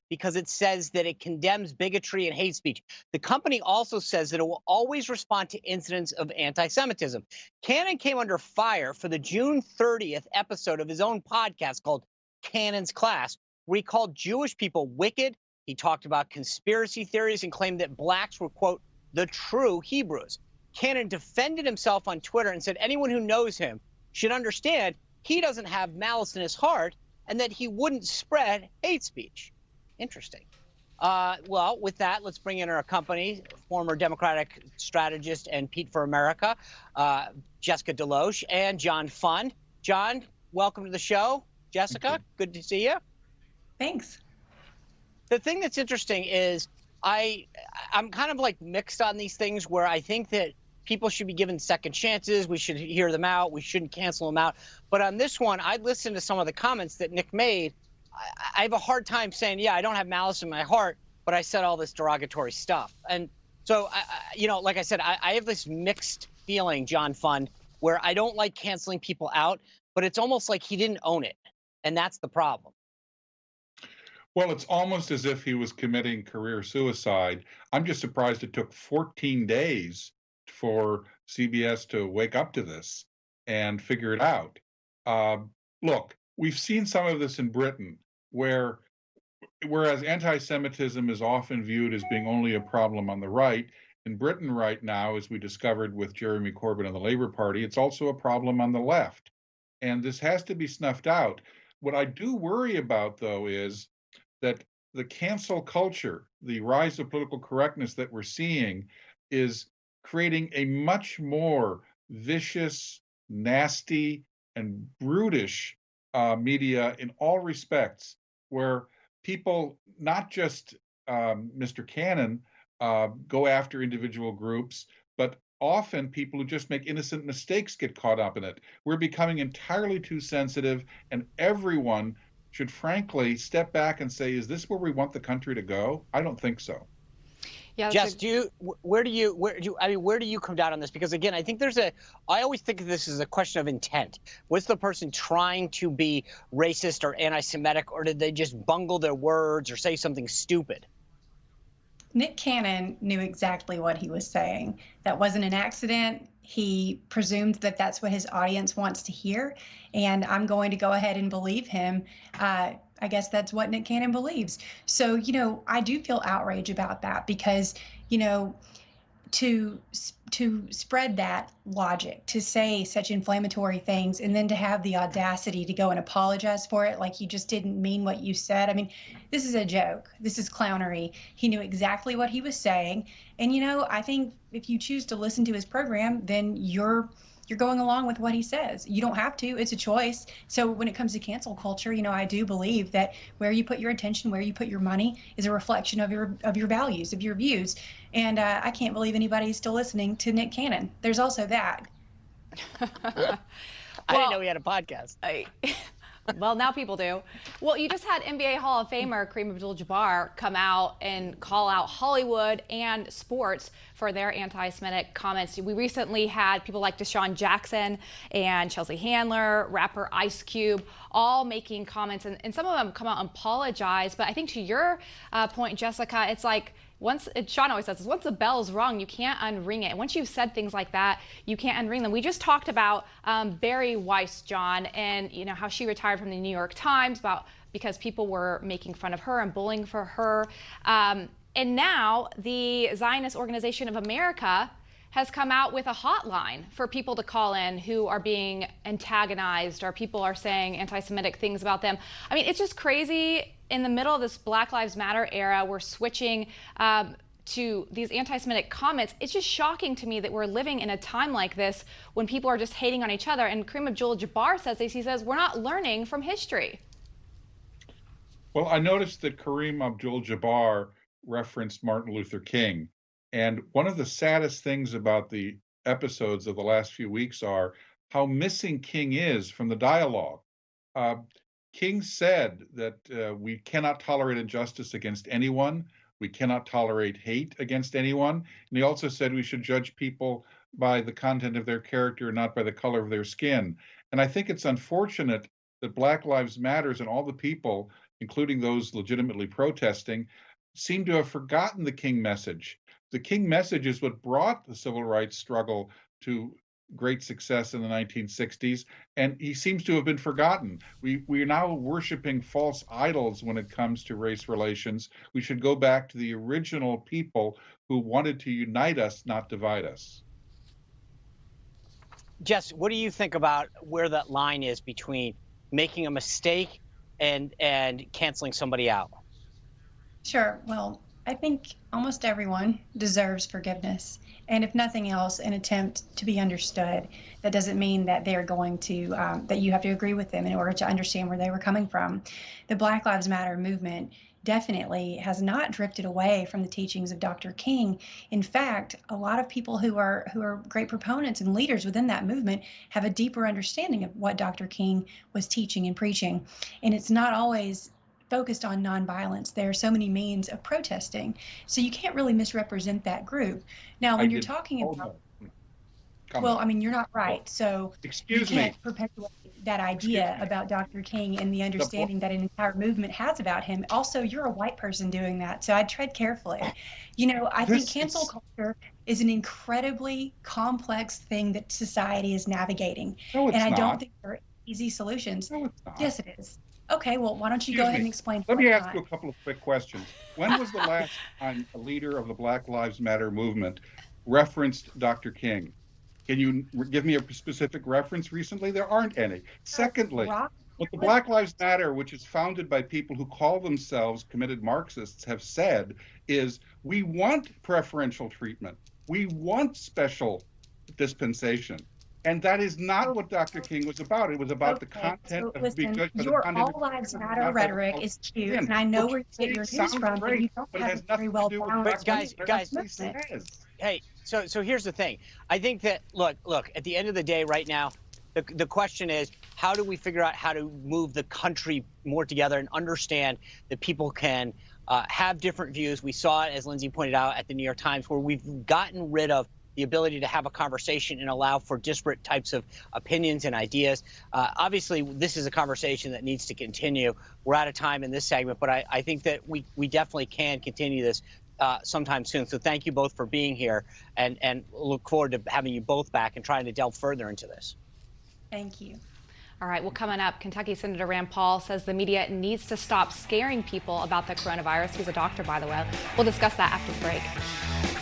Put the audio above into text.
because it says that it condemns bigotry and hate speech. The company also says that it will always respond to incidents of anti-Semitism. Cannon came under fire for the June 30th episode of his own podcast called Cannon's Class, where he called Jewish people wicked. He talked about conspiracy theories and claimed that blacks were, quote, the true Hebrews. Cannon defended himself on Twitter and said anyone who knows him should understand he doesn't have malice in his heart and that he wouldn't spread hate speech. Interesting. Well, with that, let's bring in our company, former Democratic strategist and Pete for America, Jessica DeLoach, and John Fund. John, welcome to the show. Jessica, good to see you. Thanks. The thing that's interesting is I'm kind of like mixed on these things where I think that people should be given second chances. We should hear them out. We shouldn't cancel them out. But on this one, I listened to some of the comments that Nick made. I have a hard time saying, yeah, I don't have malice in my heart, but I said all this derogatory stuff. And so, like I said, I have this mixed feeling, John Fund, where I don't like canceling people out, but it's almost like he didn't own it. And that's the problem. Well, it's almost as if he was committing career suicide. I'm just surprised it took 14 days for CBS to wake up to this and figure it out. Look, we've seen some of this in Britain, whereas anti-Semitism is often viewed as being only a problem on the right, in Britain right now, as we discovered with Jeremy Corbyn and the Labour Party, it's also a problem on the left. And this has to be snuffed out. What I do worry about, though, is that the cancel culture, the rise of political correctness that we're seeing, is creating a much more vicious, nasty, and brutish media in all respects, where people, not just Mr. Cannon, go after individual groups, but often people who just make innocent mistakes get caught up in it. We're becoming entirely too sensitive, and everyone should frankly step back and say, is this where we want the country to go? I don't think so. Yeah, Jess, where do you come down on this? Because again, I think I always think of this as a question of intent. Was the person trying to be racist or anti-Semitic, or did they just bungle their words or say something stupid? Nick Cannon knew exactly what he was saying. That wasn't an accident. He presumed that that's what his audience wants to hear, and I'm going to go ahead and believe him. I guess that's what Nick Cannon believes. So, I do feel outrage about that because, to spread that logic, to say such inflammatory things, and then to have the audacity to go and apologize for it like you just didn't mean what you said. I mean, this is a joke. This is clownery. He knew exactly what he was saying. And, I think if you choose to listen to his program, then you're going along with what he says. You don't have to. It's a choice. So when it comes to cancel culture, I do believe that where you put your attention, where you put your money is a reflection of your values, of your views. And I can't believe anybody's still listening to Nick Cannon. There's also that. I didn't know he had a podcast. Well, now people do. Well, you just had NBA Hall of Famer Kareem Abdul-Jabbar come out and call out Hollywood and sports for their anti-Semitic comments. We recently had people like Deshaun Jackson and Chelsea Handler, rapper Ice Cube, all making comments, and some of them come out and apologize. But I think to your point, Jessica, it's like, Sean always says this, once the bell's rung, you can't unring it. And once you've said things like that, you can't unring them. We just talked about Barry Weiss, John, and how she retired from the New York Times because people were making fun of her and bullying for her. And now the Zionist Organization of America has come out with a hotline for people to call in who are being antagonized or people are saying anti-Semitic things about them. I mean, it's just crazy. In the middle of this Black Lives Matter era, we're switching to these anti-Semitic comments. It's just shocking to me that we're living in a time like this when people are just hating on each other. And Kareem Abdul-Jabbar says this. He says, we're not learning from history. Well, I noticed that Kareem Abdul-Jabbar referenced Martin Luther King. And one of the saddest things about the episodes of the last few weeks are how missing King is from the dialogue. King said that we cannot tolerate injustice against anyone. We cannot tolerate hate against anyone. And he also said we should judge people by the content of their character, not by the color of their skin. And I think it's unfortunate that Black Lives Matters and all the people including those legitimately protesting, seem to have forgotten the King message. The King message is what brought the civil rights struggle to great success in the 1960s, and he seems to have been forgotten. We are now worshiping false idols when it comes to race relations. We should go back to the original people who wanted to unite us, not divide us. Jess, what do you think about where that line is between making a mistake and canceling somebody out? Sure. Well, I think almost everyone deserves forgiveness. And if nothing else, an attempt to be understood. That doesn't mean that they're going to, that you have to agree with them in order to understand where they were coming from. The Black Lives Matter movement definitely has not drifted away from the teachings of Dr. King. In fact, a lot of people who are great proponents and leaders within that movement have a deeper understanding of what Dr. King was teaching and preaching. And it's not always focused on nonviolence. There are so many means of protesting, so you can't really misrepresent that group. Now, when you're talking about, well, I mean, you're not right. So excuse you me. can't perpetuate that idea about Dr. King and the understanding that an entire movement has about him. Also, you're a white person doing that, so I'd tread carefully. You know, I think cancel culture is an incredibly complex thing that society is navigating, and I don't think there are easy solutions. No, it's not. Yes, it is. Okay, well, why don't you go ahead and explain? Let me ask you a couple of quick questions. When was the last time a leader of the Black Lives Matter movement referenced Dr. King? Can you give me a specific reference recently? There aren't any. Secondly, what the Black Lives Matter, which is founded by people who call themselves committed Marxists, have said is we want preferential treatment. We want special dispensation. And that is not what Dr. King was about. It was about the content of listen, being judged by the your content all lives matter rhetoric is cute, and I know where you get your news from, but you don't have a very well balanced. But guys, hey, so here's the thing. I think that look, at the end of the day, right now, the question is, how do we figure out how to move the country more together and understand that people can have different views? We saw it, as Lindsay pointed out, at the New York Times, where we've gotten rid of the ability to have a conversation and allow for disparate types of opinions and ideas. Obviously, this is a conversation that needs to continue. We're out of time in this segment, but I think that we definitely can continue this sometime soon. So thank you both for being here, and look forward to having you both back and trying to delve further into this. Thank you. All right, well, coming up, Kentucky Senator Rand Paul says the media needs to stop scaring people about the coronavirus. He's a doctor, by the way. We'll discuss that after the break.